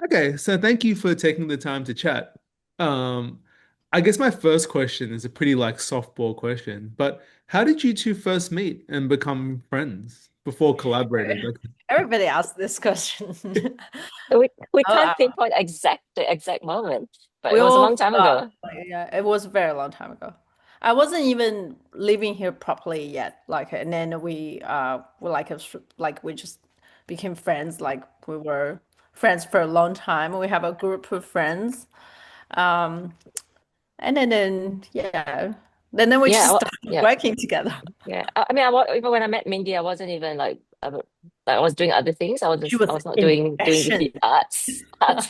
Okay, so thank you for taking the time to chat. Um, I guess my first question is a pretty like softball question, but how did you two first meet and become friends before collaborating? Like, Everybody asks this question. We Oh, can't pinpoint the exact moment, but it we was a all long time forgot. ago. Like, yeah, it was a very long time ago. I wasn't even living here properly yet. Like, and then we were like like we just became friends. Like we were friends for a long time. We have a group of friends. Um, and then yeah, then we Yeah, just started yeah, working together. yeah. I mean, even when I met Mindy, I wasn't even like I was doing other things. She I was was not doing impatient. the arts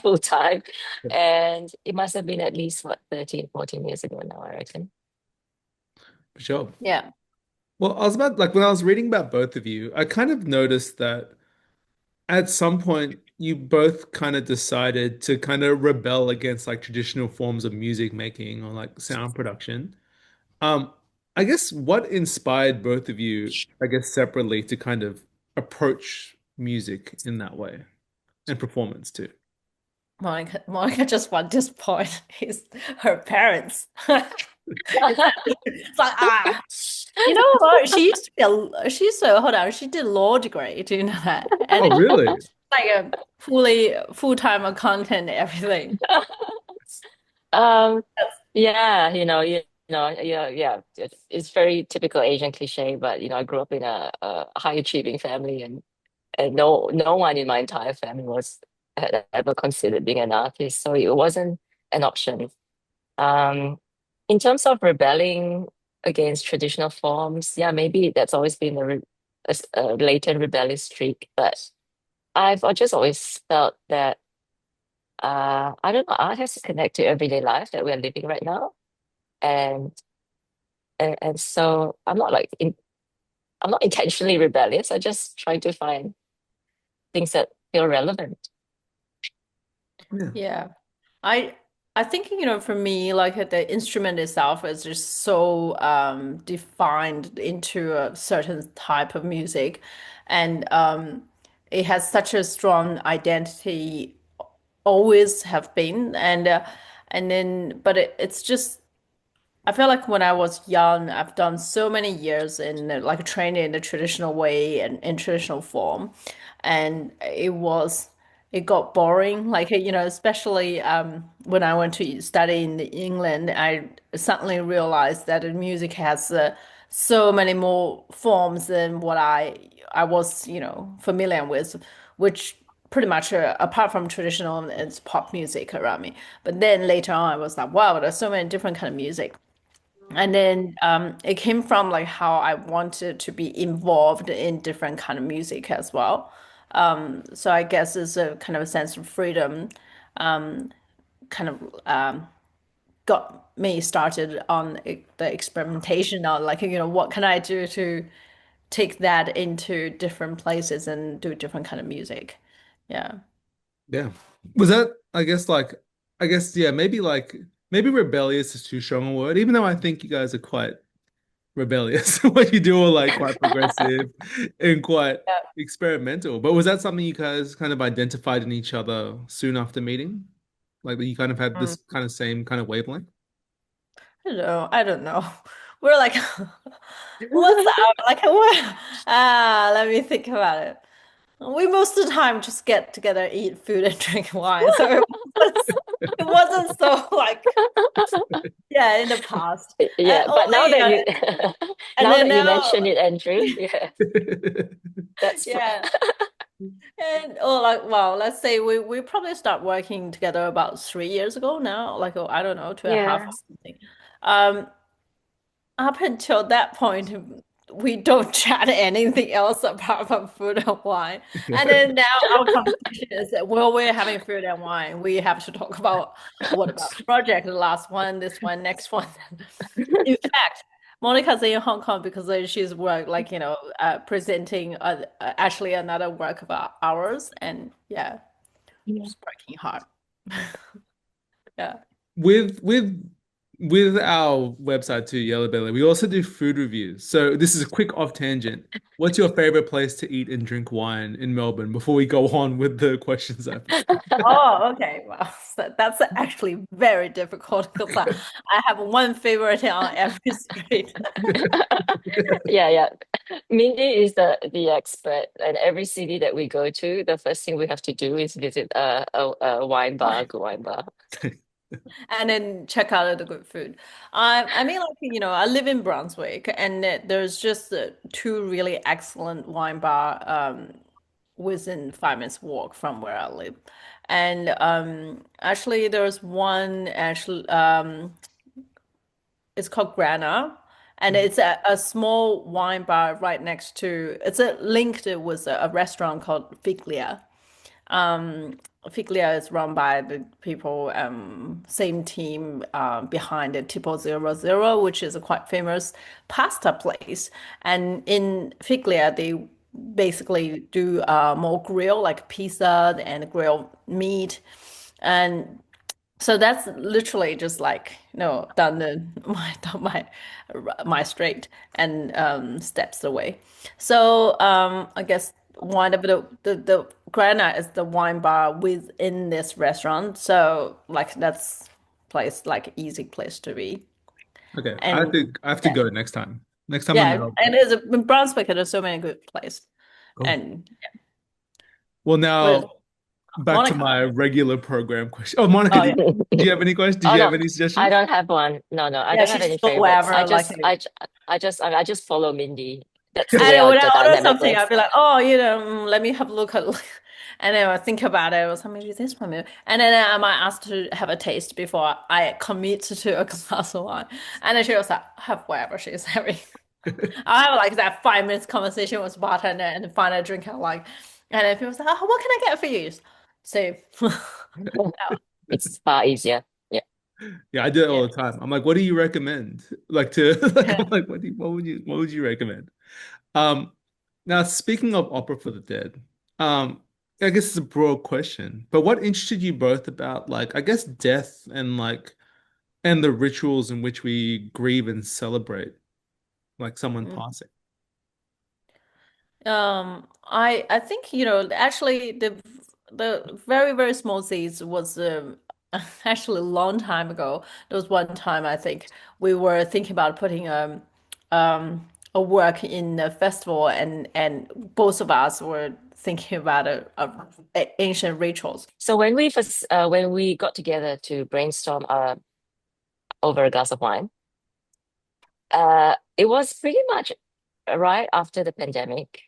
full time, and it must have been at least what 13, 14 years ago now, I reckon. for sure. Yeah. Well, I was about like when I was reading about both of you, I kind of noticed that at some point you both kind of decided to kind of rebel against like traditional forms of music making or like sound production. Um, I guess what inspired both of you, I guess separately, to kind of approach music in that way and performance too? Monica just want this point is her parents. It's like you know what? She used to hold on. She did law degree. Do you know that? And Oh, it's really? like a full-time accountant, everything. Um, yeah, yeah. It's very typical Asian cliche, but I grew up in a high achieving family, and no one in my entire family had ever considered being an artist, so it wasn't an option. Um, in terms of rebelling against traditional forms, yeah, maybe that's always been a latent rebellious streak, but I just always felt that I don't know, art has to connect to everyday life that we're living right now, and and so I'm not intentionally rebellious. I just try to find things that feel relevant. Yeah. Yeah. I I think for me like the instrument itself is just so defined into a certain type of music and it has such a strong identity always have been and then but it's just I feel like when I was young, I've done so many years in like training in the traditional way and in traditional form, and it got boring. Like especially when I went to study in England, I suddenly realized that the music has so many more forms than what I was familiar with, which pretty much apart from traditional, it's pop music around me. But then later on, I was like, wow, there's so many different kind of music. And then it came from like how I wanted to be involved in different kind of music as well. So I guess it's a kind of a sense of freedom, kind of got me started on the experimentation on like what can I do to take that into different places and do different kind of music. Yeah. Yeah. Was that, I guess, yeah, maybe rebellious is too strong a word, even though I think you guys are quite rebellious. What you do are like quite progressive and quite experimental. But was that something you guys kind of identified in each other soon after meeting? Like that you kind of had Yeah. this kind of same kind of wavelength? I don't know. I don't know. We're like, what's up? Like, what? Let me think about it. We most of the time just get together, eat food, and drink wine. So it wasn't so like, yeah, in the past. And Yeah, but now only, that you and now then that you now, mention it, Andrew, yeah, that's yeah. And like, well, let's say we probably start working together about 3 years ago now. Like, oh, I don't know, two and a half yeah. or something. Um, Up until that point, we don't chat anything else apart from food and wine. And then now our conversation is that while we're having food and wine, we have to talk about what about the project, the last one, this one, next one. In fact, Monica's in Hong Kong because she's work like presenting actually another work of ours, and yeah, Yeah. just working hard. Yeah. With with our website too, Yellow Belly, we also do food reviews. So this is a quick off tangent. What's your favorite place to eat and drink wine in Melbourne before we go on with the questions I Oh, okay. Well, so that's actually very difficult because I have one favorite on every street. Yeah, yeah. Mindy is the expert, and every city that we go to, the first thing we have to do is visit a wine bar, good wine bar. And then check out the good food. I mean, like, I live in Brunswick, and there's just two really excellent wine bar within 5 minutes walk from where I live. And actually, there's one actually it's called Grana, and it's a small wine bar right next to. It's linked with a restaurant called Figlia. Figlia is run by the people, same team behind the Tipo 00, which is a quite famous pasta place. And in Figlia, they basically do more grill, like pizza and grill meat. And so that's literally just like, down my street and steps away. So I guess one of the Grana is the wine bar within this restaurant. So like that's place like easy place to be. Okay, And I have to yeah, go next time. Next time I'm in yeah, Melbourne. and it's in Brunswick. There's so many good places. Cool. And Well, with now back to Monica. my regular program question. Oh, Monica, Oh yeah, do you have any questions? Did Oh you have no, any I suggestions? don't have one. No, no, I yeah, don't have she any just go favorites. wherever like. I just follow Mindy. That's the way And when the I order dynamic something, I'll works. be like, oh, let me have a look at, and then I think about it. Or something, maybe this one, maybe. And then I might ask to have a taste before I commit to a glass of wine. And then she was like, have whatever she's having. I'll have like that 5 minutes conversation with bartender and find a drink I like. And then people say, oh, what can I get for you? So, oh, It's far easier. Yeah. Yeah, I do it yeah. all the time. I'm like, what do you recommend? Like to like I'm like, what would you recommend? Um, Now speaking of opera for the dead, I guess it's a broad question, but what interested you both about like I guess death and like and the rituals in which we grieve and celebrate like someone passing? I think actually the very very small seeds was actually a long time ago. There was one time I think we were thinking about putting a work in a festival, and both of us were thinking about ancient rituals. So when we got together to brainstorm over a glass of wine, it was pretty much right after the pandemic.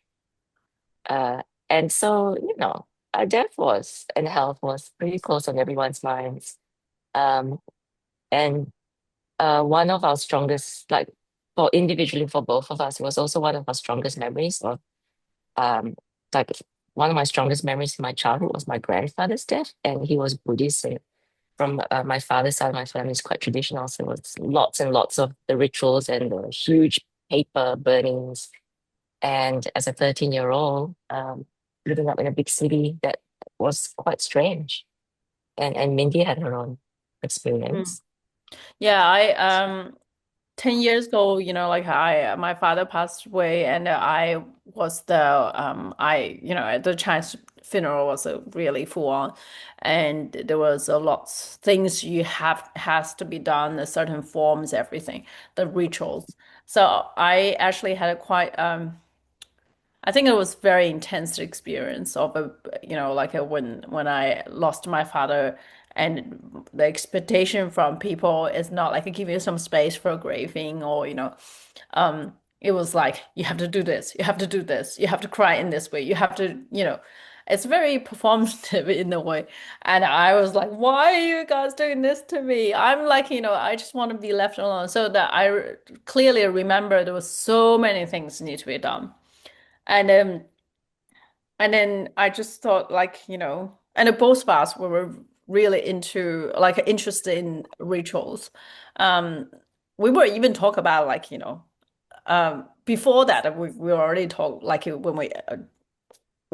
And so, death was and health was pretty close on everyone's minds. Um, and one of our strongest, like for individually for both of us, it was also one of our strongest memories of um, like one of my strongest memories in my childhood was my grandfather's death, and he was Buddhist. And from my father's side, my family is quite traditional, so it was lots and lots of the rituals and the huge paper burnings. And as a 13-year-old, living up in a big city, that was quite strange. And Mindy had her own Mm. experience. Yeah, I 10 years ago, like my father passed away, and I was the Chinese funeral was a really full on, and there was a lot things you have has to be done, the certain forms, everything, the rituals. So I actually had a quite I think it was very intense experience of when I lost my father, and the expectation from people is not like give you some space for grieving, or it was like you have to do this, you have to do this, you have to cry in this way, you have to it's very performative in a way. And I was like, why are you guys doing this to me? I'm like, I just want to be left alone. So that clearly remember there was so many things need to be done. And and then I just thought like, and both of us were really into like interested in rituals. Um, we were even talk about like, before that we already talked like when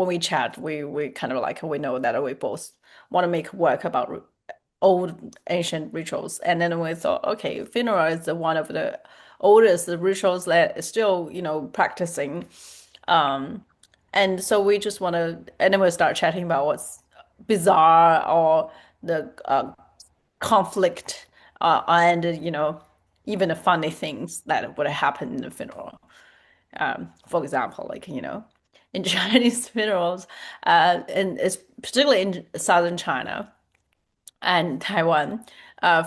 we chat, we kind of like we know that we both want to make work about old ancient rituals. And then we thought, okay, funeral is one of the oldest rituals that is still, practicing. Um, and so we just want to, and then we start chatting about what's bizarre or the conflict, and even the funny things that would happen in the funeral. For example, like in Chinese funerals, and it's particularly in southern China and Taiwan,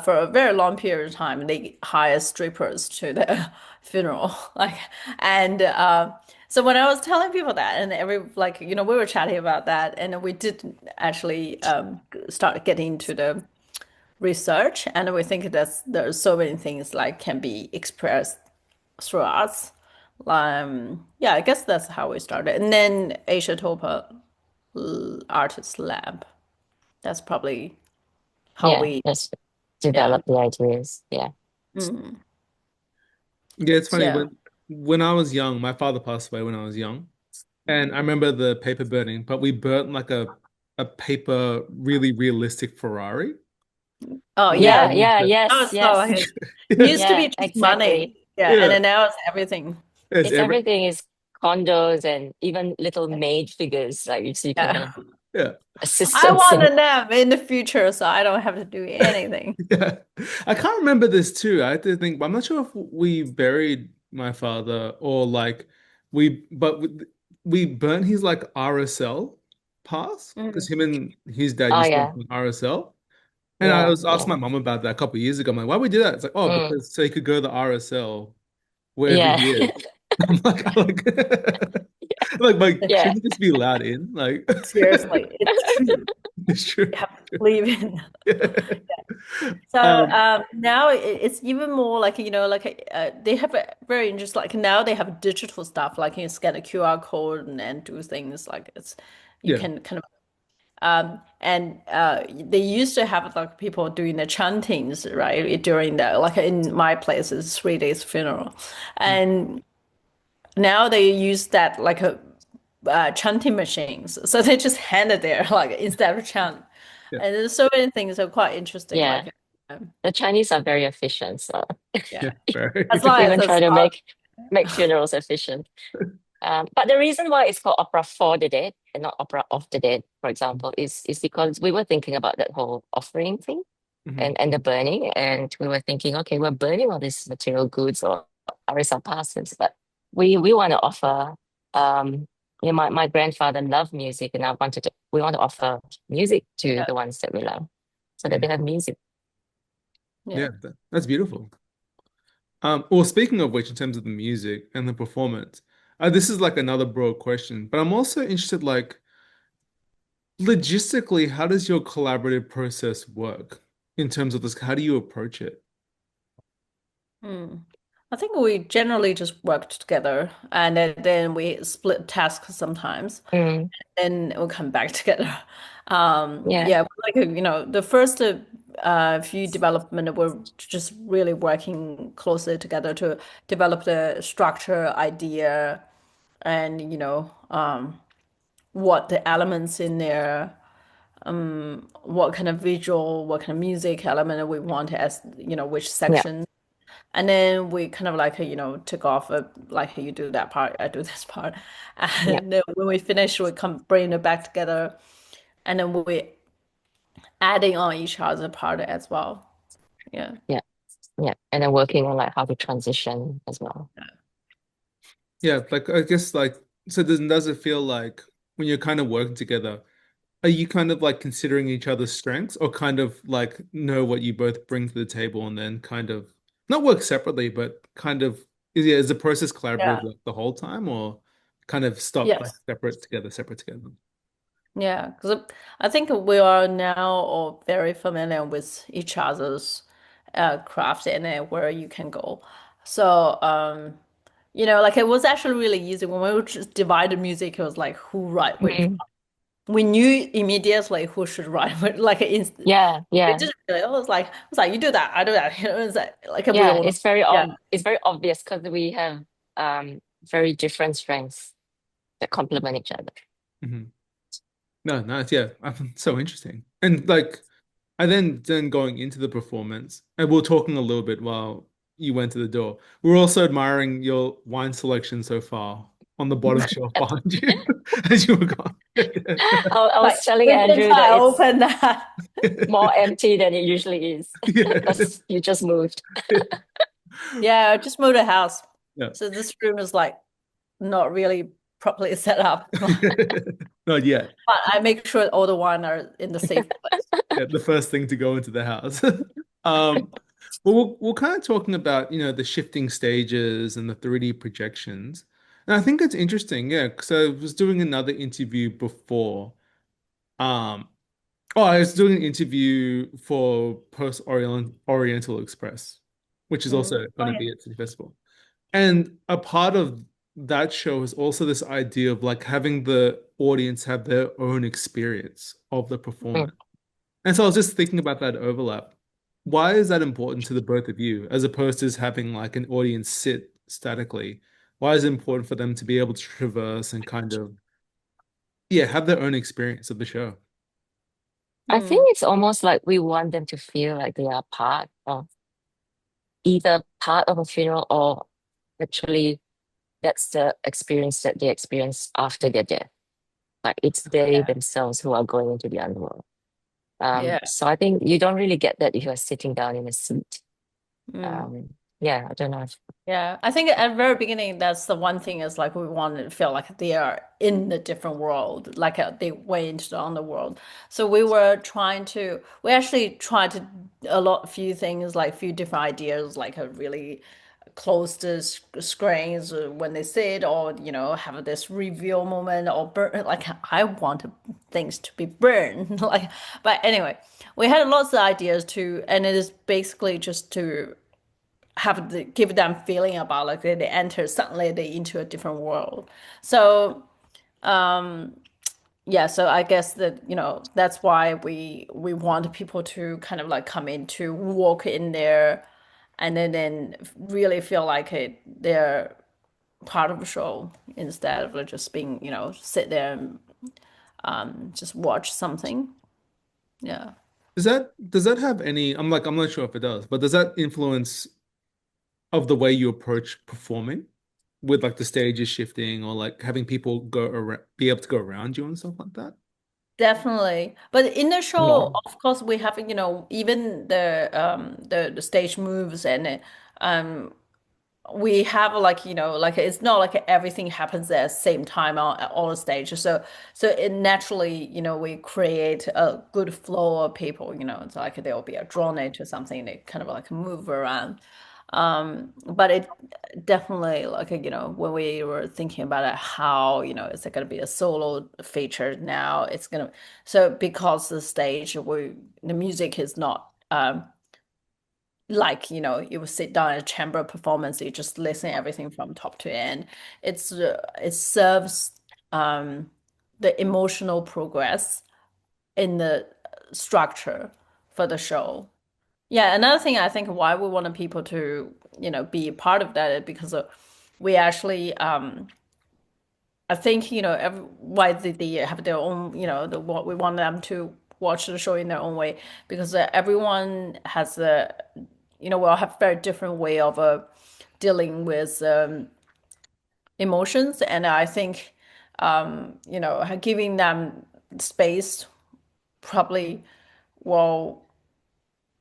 for a very long period of time, they hire strippers to the funeral. Like, and so when I was telling people that, and we were chatting about that, and we did actually start getting into the research, and we think that there's so many things like can be expressed through arts. Yeah, I guess that's how we started, and then Asia Topa Artist Lab. That's probably how Yeah, we, let's yeah. develop the ideas. Yeah. Mm. Yeah, it's funny Yeah. when I was young, my father passed away when I was young, and I remember the paper burning, but we burnt like a paper really realistic Ferrari. Oh We Yeah, yeah. yeah, arranged That yes, was so yes. like, it it. used to be Yeah, just exactly. money. Yeah, and Yeah, then now it's everything. it's It's every everything is condos and even little maid figures, like you kind Yeah. of yeah. I assistants want and them in the future so I don't have to do anything. Yeah. I can't remember this too. I have to think, but I'm not sure if we buried my father or like we burnt his like RSL pass because Mm. him and his dad oh used to work yeah, on RSL. And I yeah, was asking yeah. my mom about that a couple of years ago. I'm like, why we do that? It's like, oh, Mm, because so he could go to the RSL wherever yeah. he is. I'm like, like, Yeah. shouldn't this be allowed in? Like, Seriously, it's true. it's true. You have to believe in. So Um, now it's even more like they have a very interesting, like now they have digital stuff like you scan a QR code and do things like it's you yeah, can kind of and they used to have like people doing the chantings right during the like in my place it's 3 days funeral, and now they use that like a chanting machines, so they just hand it there like instead of chant, yeah, and there's so many things that are quite interesting Yeah. like The Chinese are very efficient, so yeah, yeah, very. as long as even it's try to not. make funerals efficient. But the reason why it's called opera for the dead and not opera of the dead, for example, is because we were thinking about that whole offering thing Mhm. and the burning, and we were thinking, okay, we're burning all these material goods or RSL passes, but we want to offer. Um, my grandfather loved music, and we want to offer music to Yeah, the ones that we love, so that they Mhm. have music. yeah. Yeah, that's beautiful. Well, speaking of which, in terms of the music and the performance, this is like another broad question, but I'm also interested, like, logistically, how does your collaborative process work in terms of this? How do you approach it? Hmm. I think we generally just worked together and then we split tasks sometimes Mm, and we'll come back together. yeah, Yeah, like the first few development we're just really working closely together to develop the structure, idea, and what the elements in there, what kind of visual, what kind of music element we want as which yeah, section. And then we kind of like, took off like you do that part, I do this part. yeah, And then when we finish, we come bring it back together. And then we adding on each other part as well. Yeah. yeah, yeah. And then working on like how to transition as well. Yeah, like I guess like so does it feel like when you're kind of working together, are you kind of like considering each other's strengths or kind of like know what you both bring to the table and then kind of not work separately, but kind of is the process collaborative Yeah. like the whole time or kind of stop like Yes. separate together? Yeah. Because I think we are now all very familiar with each other's craft and where you can go. So, like it was actually really easy when we would just divide the music. It was like who write which. Mm, We knew immediately who should write, but like yeah, we yeah, didn't really. I was like, you do that, I do that. It's like we yeah. all know. Yeah, It's very obvious because we have very different strengths that complement each other. Hmm. No, nice. Yeah, so interesting. And like I then going into the performance, and we are talking a little bit while you went to the door. We are also admiring your wine selection so far on the bottom shelf behind you as you were gone. I Like was telling even Andrew until that I it's open that. more empty than it usually is Yeah. because you just moved. Yeah, I just moved a house. Yeah. So this room is like not really properly set up. Not yet. But I make sure all the wine are in the safe place. Yeah, the first thing to go into the house. Well, we're kind of talking about, the shifting stages and the 3D projections. And I think it's interesting, yeah, because I was doing another interview before. Um, oh, I was doing an interview for Oriental Express, which is Mm. also Oh, going to yeah. be at City Festival. And a part of that show is also this idea of like having the audience have their own experience of the Mm. performance. And so I was just thinking about that overlap. Why is that important to the both of you, as opposed to just having like an audience sit statically? Why is it important for them to be able to traverse and kind of, yeah, have their own experience of the show? I Mm. think it's almost like we want them to feel like they are part of either part of a funeral or actually that's the experience that they experience after their death. Like it's they themselves who are going into the underworld. Yeah. So I think you don't really get that if you're sitting down in a seat. Mm. Um, yeah, I don't know. Yeah. I think at the very beginning, that's the one thing is like we want to feel like they are in a different world, like they went into the underworld. So we actually tried to few things, like few different ideas, like a really close the screens when they sit, or have this reveal moment, or burn. Like I want things to be burned. Like, but anyway, we had lots of ideas too, and it is basically just to give them feeling about like they enter suddenly they into a different world. So yeah, so I guess that that's why we want people to kind of like come in to walk in there, and then really feel like they're part of the show instead of like just being sit there and just watch something. Yeah. Does that have any, I'm not sure if it does, but does that influence of the way you approach performing with like the stages shifting or like having people go around, be able to go around you and stuff like that? Definitely. But in the Yeah. show, of course, we have, even the stage moves, and um we have like, like it's not like everything happens at the same time on all the stages. So it naturally, we create a good flow of people, it's like they'll be drawn into something, they kind of like move around. But it definitely like when we were thinking about it, how it's going to be a solo feature now, it's gonna so because the stage the music is not like you would sit down in a chamber performance, you just listen everything from top to end. It serves um the emotional progress in the structure for the show. Yeah, another thing I think why we wanted people to, be part of that is because we actually, I think, why they have their own, what we want them to watch the show in their own way, because everyone has will have very different way of dealing with emotions, and I think, giving them space probably will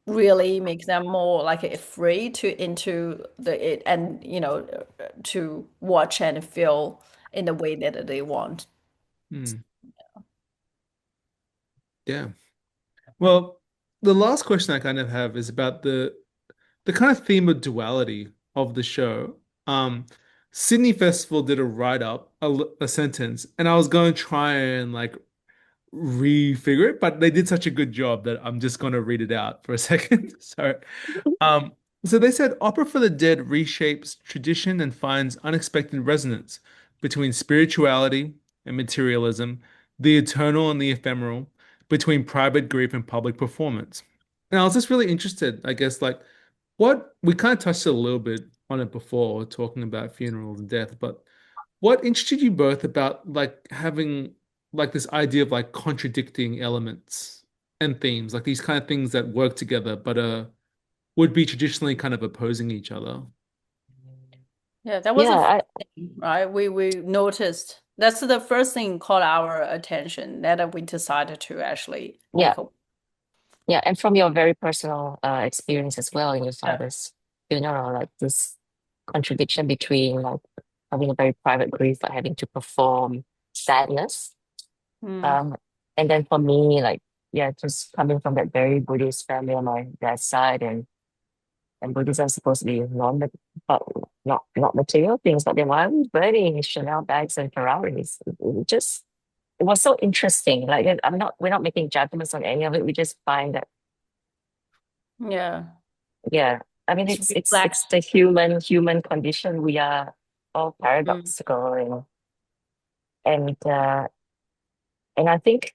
really make them more like free to into the it, and to watch and feel in the way that they want. Hmm. Yeah. Well, the last question I kind of have is about the kind of theme of duality of the show. Um, Sydney Festival did a write-up, a sentence, and I was going to try and like refigure it, but they did such a good job that I'm just going to read it out for a second. So, um, so they said Opera for the Dead reshapes tradition and finds unexpected resonance between spirituality and materialism, the eternal and the ephemeral, between private grief and public performance. And I was just really interested, I guess, like what we kind of touched a little bit on it before, talking about funerals and death, but what interested you both about like having like this idea of like contradicting elements and themes, like these kind of things that work together, but would be traditionally kind of opposing each other. Yeah, that was Yeah, a I, thing, right? We noticed that's the first thing caught our attention that we decided to actually yeah, make a yeah. And from your very personal experience as well in your yeah. father's funeral, like this contradiction between like having a very private grief but having to perform sadness. Mm, Um, and then for me, like, yeah, just coming from that very Buddhist family on my dad's side, and Buddhism is supposed to be but not material things, but then why are we burning Chanel bags and Ferraris? It was so interesting. Like, and we're not making judgments on any of it. We just find that, yeah. yeah, I mean, It's it's reflect. the human condition. We are all Mm, paradoxical, and and I think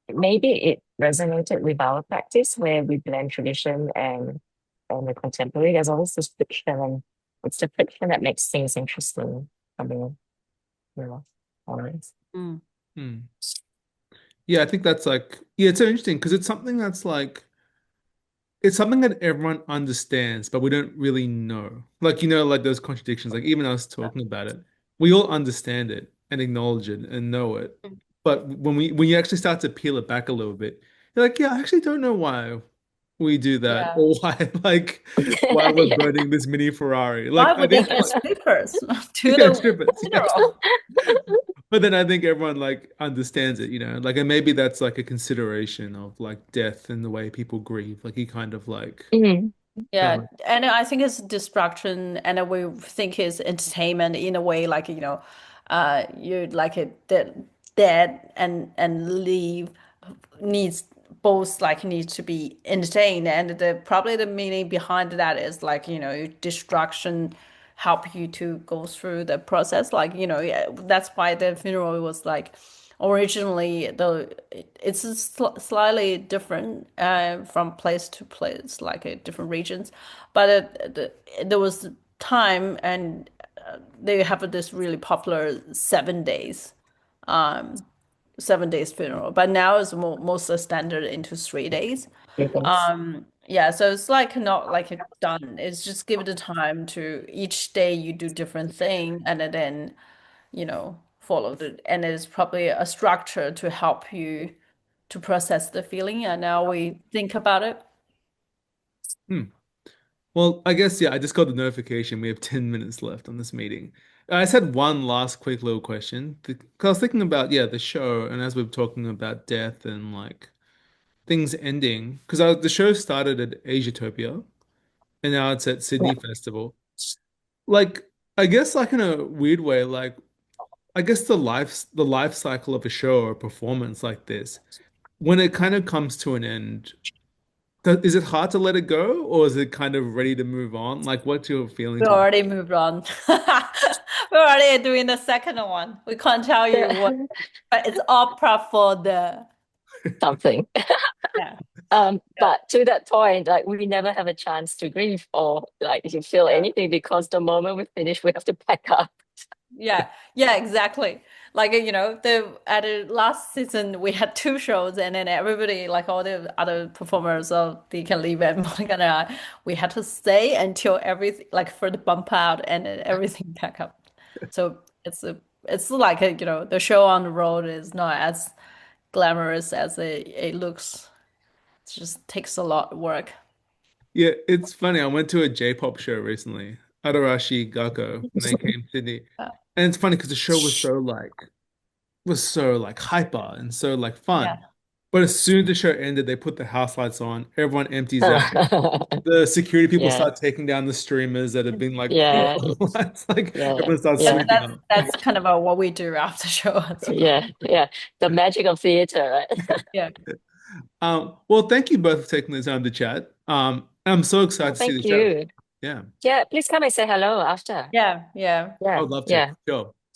maybe it resonated with our practice where we blend tradition and the contemporary. There's always this friction, and it's the friction that makes things interesting. I mean, you know, always. mm. Hmm. Yeah, I think that's like, yeah, it's so interesting because it's something that's like, it's something that everyone understands, but we don't really know. Like, like those contradictions, like even us talking about it, we all understand it and acknowledge it and know it. But when you actually start to peel it back a little bit, you're like, yeah, I actually don't know why we do that Yeah. or why like why we're Yeah. burning this mini Ferrari. Why Like I would they think get strippers to yeah, the strippers, yeah. funeral? But then I think everyone like understands it, like, and maybe that's like a consideration of like death and the way people grieve. Like he kind of like, Mhm. Yeah, um, and I think it's distraction, and we think it's entertainment in a way, like you like it that dead and leave needs both like needs to be entertained, and the probably the meaning behind that is like distraction help you to go through the process, like yeah, that's why the funeral was like originally it's slightly different from place to place, like different regions, but there was time and they have this really popular 7 days 7 days funeral, but now it's mostly standard into 3 days. Greetings. Yeah, so it's like not like it done. It's just give it the time to each day you do different thing and then follow the and it's probably a structure to help you to process the feeling. And now we think about it. hmm. Well, I guess yeah, I just got the notification we have 10 minutes left on this meeting. I just had one last quick little question. Because I was thinking about, yeah, the show, and as we are talking about death and like things ending, because the show started at Asiatopia and now it's at Yeah. Sydney Festival. Like, I guess like in a weird way, like I guess the life cycle of a show or a performance like this, when it kind of comes to an end, is it hard to let it go, or is it kind of ready to move on? Like, what's your feeling We towards? already moved on. We're already doing the second one. We can't tell you what, but it's opera for the Something. yeah, yeah, But to that point, like we never have a chance to grieve or like to feel yeah. anything because the moment we finish, we have to pack up. Yeah, yeah, exactly. Like the at the last season we had two shows, and then everybody, like all the other performers, so they can leave, and Monica and I, we had to stay until everything, like for the bump out and then everything back up. So it's like the show on the road is not as glamorous as it looks. It just takes a lot of work. Yeah, it's funny. I went to a J-pop show recently, Adarashi Gakko, when they came to Sydney, Uh, and it's funny because the show was so like hyper and so like fun. yeah. But as soon as the show ended, they put the house lights on, everyone empties out. The security people Yeah, start taking down the streamers that have been like put yeah, on the lights. Like yeah, everyone starts yeah, sweeping That's up. that's kind of what we do after show as well. yeah, yeah. The magic of theater, right? Yeah. Well, thank you both for taking the time to chat. I'm so excited Well, to see thank the show. you. Yeah, Yeah, please come and say hello after. Yeah, yeah. I Yeah, would love to. yeah. Sure.